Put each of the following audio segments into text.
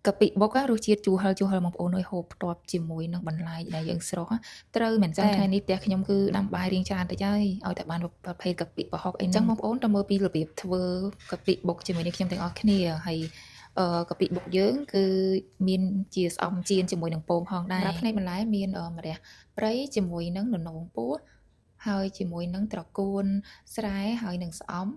កាពិបុករសជាតិជូរហឹរបងប្អូនអើយហូបផ្ទាប់ជាមួយនឹងបន្លែដែលយើងស្រុកត្រូវមែនតើថ្ងៃនេះផ្ទះខ្ញុំគឺដាំបាយរៀងច្រើនតិចហើយឲ្យតែបានប្រភេទកាពិប្រហុកអីចឹងបងប្អូនតើមើលពីរបៀបធ្វើកាពិបុកជាមួយនេះខ្ញុំទាំងអស់គ្នាហើយកាពិបុកយើងគឺមានជាស្អំចៀនជាមួយនឹងពងផងដែរផ្នែកបន្លែមានម្រះព្រៃជាមួយនឹងននោងពោះហើយជាមួយនឹងត្រកួនស្រែហើយនឹងស្អំ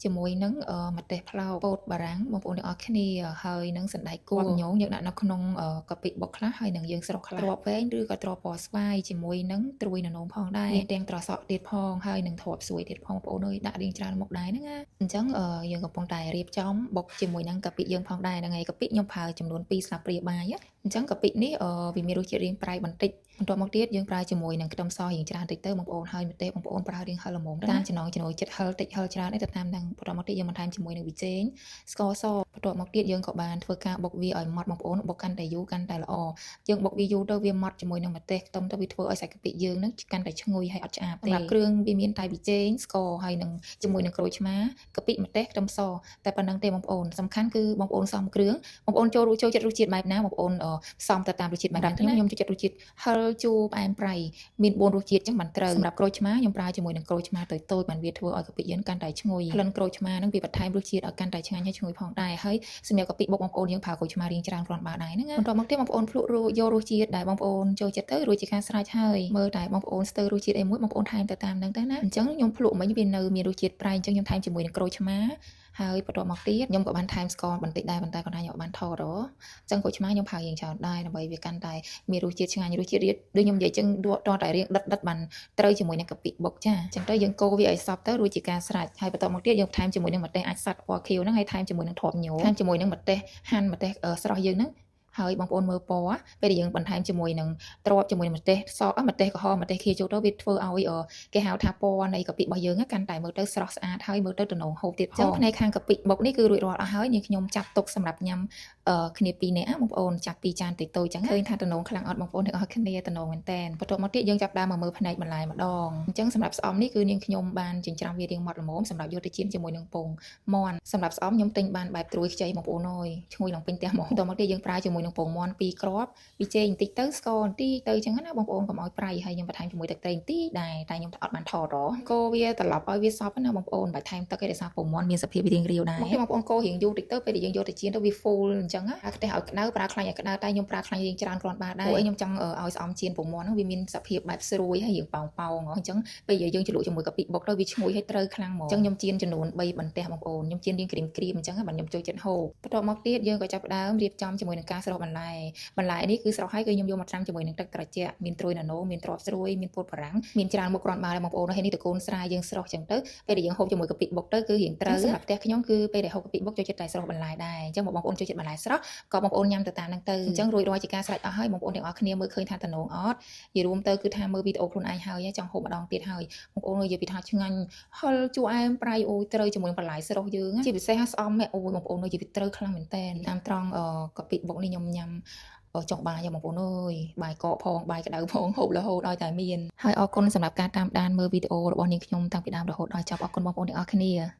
ជាមួយនឹងម្ទេសផ្លោកពោតបារាំងបងប្អូនទាំងអស់គ្នាហើយនឹងសណ្តែកគួរញងយើងដាក់នៅក្នុងកាពិបុកខ្លះហើយនឹងយើងស្រុកខ្លះទ្រាប់វែងឬក៏ទ្រាប់ពណ៌ស្វាយជាមួយនឹងត្រួយននោងផងដែរមានទាំងត្រសក់ទៀតផងហើយនឹងទ្រាប់ស្រួយទៀតផងបងប្អូនអើយដាក់រៀងច្រើនមុខដែរហ្នឹងណាអញ្ចឹងយើងកំពុងតែរៀបចំបុកជាមួយនឹងកាពិយើងផងដែរហ្នឹងហើយកាពិខ្ញុំប្រើចំនួន2ស្លាបព្រាបាយអញ្ចឹងកាពិនេះវាមានរសជាតិរៀងប្រៃបន្តិចបន្ទាប់មកទៀតយើងប្រើជាមួយនឹងខ្ទឹមសរៀងច្រើនតិចទៅបងប្អូនហើយម្ទេសបងប្អូនប្រើរៀងហឹរល្មមតាមចំណង់ចំណូលចិត្តហឹរតិចហឹរច្រើនទៅតាមនឹងបន្ទាប់មកទៀតយើងបន្ថែមជាមួយនឹងប៊ីចេងស្ករសបន្ទាប់មកទៀតយើងក៏បានធ្វើការបុកវាឲ្យម៉ត់បងប្អូនបុកកាន់តែយូរកាន់តែល្អយើងបុកវាយូរទៅវាម៉ត់ជាមួយនឹងម្ទេសខ្ទឹមទៅវាធ្វើឲ្យសាច់កាពិយើងនឹងកាន់តែឈ្ងុយហើយអត់ឆ្អាបទេសម្រាប់គ្រឿងវាមានតែប៊ីចេងស្ករហើយនឹងជាមួយនឹងក្រូចឆ្មាកាពិម្ទេសខ្ទឹមសតែប៉ុណ្្នឹងទេបងប្អូនសំខាន់គឺបងប្អូនសំគ្រឿងបងប្អូនចូលចិត្តរសជាតិបែបណាបងប្អូនផ្សំទៅតាមរសជាតិបែបហ្នឹងខ្ញុំចូលចិត្តរសជាតិហឹរជូរផ្អែមប្រៃមាន4រសជាតិចឹងបានត្រូវសម្រាប់ក្រូចឆ្មាខ្ញុំប្រើជាមួយនឹងក្រូចឆ្មាតូចៗបានវាធ្វើឲ្យកាពិយើងកាន់តែឈ្ងុយក្លិនក្រូចឆ្មាហ្នឹងវាបន្ថែមរសជាតិឲ្យកាន់តែឆ្ងាញ់ហើយឈ្ងុយផងដែរហើយសម្រាប់កាពិបុកបងប្អូនយើងប្រើក្រូចឆ្មារៀងច្រើនគ្រាន់បើដែរហ្នឹងបន្ទាប់មកទៀតបងប្អូនភ្លក់យករសជាតិដែលបងប្អូនចូលចិត្តទៅរួចជាការស្រេចហើយមើលតែបងប្អូនស្ទើររសជាតិអីមួយបងប្អូនថែមទៅតាមហ្នឹងទៅណាអញ្ចឹងខ្ញុំភ្លក់មិញវានៅមានរសជាតិប្រៃអញ្ចឹងខ្ញុំថែមជាមួយនឹងក្រូចឆ្មាហើយបន្ទាប់មកទៀតខ្ញុំក៏បានថែមស្ករបន្តិចដែរប៉ុន្តែគាត់ថាខ្ញុំបានថតអញ្ចឹងក្រូចឆ្មាខ្ញុំប្រើរៀងច្រើនដែរដើម្បីវាកាន់តែមានរសជាតិឆ្ងាញ់រសជាតិរៀតដូចខ្ញុំនិយាយចឹងតតែរៀងដិតបានត្រូវជាមួយនឹងកាពិបុកចាអញ្ចឹងទៅយើងកូរវាឲ្យសព្វទៅរួចជាការស្រេចហើយបន្ទាប់មកទៀតយើងថែមជាមួយនឹងម្ទេសអាចសាត់ពណ៌ខៀវហ្នឹងហើយថែមជាមួយនឹងថប់ញោថែមជាមួយនឹងម្ទេសហាន់ម្ទេសស្រស់យើងហ្នឹងហើយបងប្អូនមើលពណ៌ពេលដែលយើងបន្ថែមជាមួយនឹងទ្រាប់ជាមួយនឹងម្ទេសសម្ទេសក្រហមម្ទេសខៀវចូលទៅវាធ្វើឲ្យគេហៅថាពណ៌នៃកាពិរបស់យើងកាន់តែមើលទៅស្រស់ស្អាតហើយមើលទៅទំនងហូបទៀតចឹងផ្នែកខាងកាពិបុកនេះគឺរួចរាល់អស់ហើយនាងខ្ញុំចាត់ទុកសម្រាប់ញ៉ាំគ្នា2នាក់បងប្អូនចាក់2ចានតូចៗចឹងឃើញថាទំនងខ្លាំងអត់បងប្អូនទាំងអស់គ្នាទំនងមែនតែនបន្ទាប់មកទៀតយើងចាប់ដើមមកមើលផ្នែកបន្លែម្ដងអញ្ចឹងសម្រាប់ស្អំនេះគឺនាងខ្ញុំបានចិញ្ច្រាំវារៀងម៉ត់ល្មមសម្រាប់យកទៅចៀនជាមួយនឹងពងមាន់សម្រាប់ស្អំខ្ញុំទិញបានបែបត្រួយខ្ចីបងប្អូនអើយឈ្ងុយឡើងពេញផ្ទះហ្មងបន្ទាប់មកទៀតយើងប្រើជាមួយនឹងពងមាន់2គ្រាប់ប៊ីចេងបន្តិចទៅស្ករបន្តិចទៅចឹងណាបងប្អូនកុំឲ្យប្រៃហើយខ្ញុំបន្ថែមជាមួយទឹកត្រីបន្តិចដែរតែខ្ញុំអត់បានថតកូរវាត្រឡប់ឲ្យវាសព្វណាបងប្អូនបើថែមទឹកឯកសារពងមាន់មានសភាពរៀងរាវដែរបងប្អូនកូររៀងយូរតិចទៅពេលដែលយើងយកទៅចៀនទៅវា full អញ្ចឹងណាខ្ទះឲ្យក្តៅប្រើខ្លាញ់ឲ្យក្តៅតែខ្ញុំប្រើខ្លាញ់រៀងច្រើនគ្រាន់បើដែរព្រោះខ្ញុំចង់ឲ្យស្អំចៀនពងមាន់ហ្នឹងវាមានសភាពបែបស្រួយហើយរៀងប៉ោងអញ្ចឹងពេលយើងជ្រលក់ជាមួយកាពិបុកទៅវាឈ្ងុយហើយត្រូវខ្លាំងហ្មងអញ្ចឹងខ្ញុំចៀនចំនួន3បន្ទះបងប្អូនខ្ញុំចៀនរៀងក្រៀមអញ្ចឹងបាទខ្ញុំចូលចិត្តហូបបន្ទាប់មកទៀតយើងក៏ចាប់ផ្ដើមរៀបចំជាមួយនឹងការស្រោះបន្លែនេះគឺស្រោះហើយគឺខ្ញុំយកមកត្រាំជាមួយនឹងទឹកត្រជាក់មានត្រួយណាណូមានទ្រាប់ស្រួយមានពោតបារាំងមានច្រើនមុខគ្រាន់បើដែរបងប្អូនហើយនេះតកូនស្រាយើងស្រោះអញ្ចឹងទៅពេលដែលយើងហូបជាមួយកាពិបុកទៅគឺរៀងត្រូវសម្រាប់ផ្ទះខ្ញុំគឺពេលដែលហូបកាពិបុកចូលចិត្តតែស្រោះបន្លែដែរអញ្ចឹងបងប្អូនចូលចិត្តបន្លែស្រស់ក៏បងប្អូនញ៉ាំទៅតាមហ្នឹងទៅអញ្ចឹងរួចរាល់ជាការស្រេចអស់ហើយបងប្អូនទាំងអស់គ្នាមើលឃើញថាតំណងអត់និយាយរួមទៅគឺថាមើលវីដេអូខ្លួនឯងហើយចង់ហូបម្ដងទៀតហើយបងប្អូននិយាយពីថាឆ្ងាញ់ហឹរជូរអែមប្រៃអូយត្រូវជាមួយនឹងបន្លែស្រស់យើងជាពិសេសស្អំអូយបងប្អូននិយាយពីត្រូវខ្លាំងមែនតើតាមត្រង់កាពិបុកនេះខ្ញុំញ៉ាំចង់បាយបងប្អូនអើយបាយកកផងបាយក្តៅផងហូបរហូតឲ្យតែមានហើយអរគុណសម្រាប់ការតាមដានមើលវីដេអូរបស់នាងខ្ញុំតាំងពីដើមរហូតដល់ចប់អរគុណបងប្អូនទាំងអស់គ្នា